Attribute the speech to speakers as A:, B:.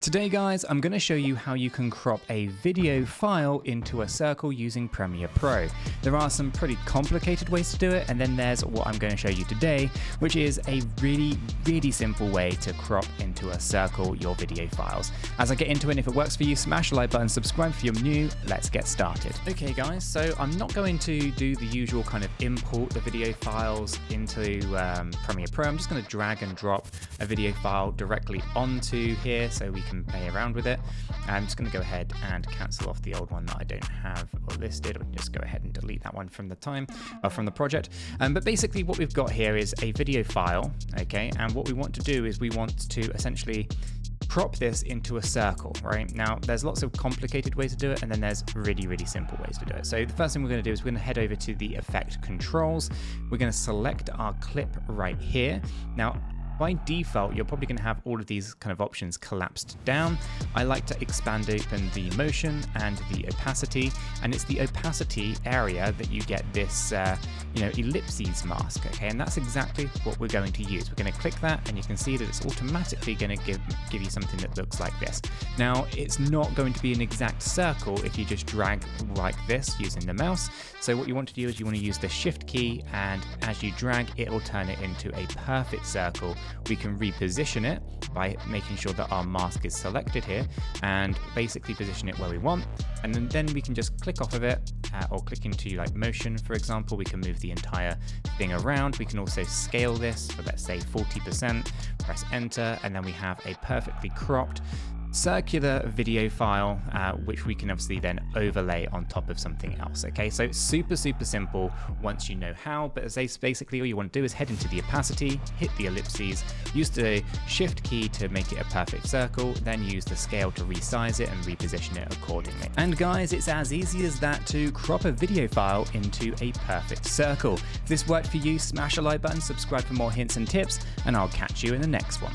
A: Today guys, I'm going to show you how you can crop a video file into a circle using Premiere Pro. There are some pretty complicated ways to do it, and then there's what I'm going to show you today, which is a really simple way to crop into a circle your video files. As I get into it, if it works for you, smash the like button, subscribe if you're new, let's get started. Okay guys, so I'm not going to do the usual kind of import the video files into Premiere Pro. I'm just going to drag and drop a video file directly onto here so we can play around with it. I'm just going to go ahead and cancel off the old one that I don't have listed, or just go ahead and delete that one from the project. But basically what we've got here is a video file, okay, and what we want to do is we want to essentially crop this into a circle, right? Now, there's lots of complicated ways to do it, and then there's really simple ways to do it. So the first thing we're going to do is we're going to head over to the effect controls. We're going to select our clip right here. Now, by default, you're probably going to have all of these kind of options collapsed down. I like to expand open the motion and the opacity, and it's the opacity area that you get this, ellipses mask, okay? And that's exactly what we're going to use. We're going to click that, and you can see that it's automatically going to give you something that looks like this. Now, it's not going to be an exact circle if you just drag like this using the mouse. So what you want to do is you want to use the Shift key, and as you drag, it will turn it into a perfect circle. We can reposition it by making sure that our mask is selected here and basically position it where we want. And then we can just click off of it or click into like motion, for example. We can move the entire thing around. We can also scale this for, let's say, 40%, press enter, and then we have a perfectly cropped circular video file, which we can obviously then overlay on top of something else. Okay, so it's super simple once you know how, but as basically all you want to do is head into the opacity, hit the ellipses, use the Shift key to make it a perfect circle, then use the scale to resize it and reposition it accordingly. And guys, it's as easy as that to crop a video file into a perfect circle. If this worked for you, smash a like button, subscribe for more hints and tips, and I'll catch you in the next one.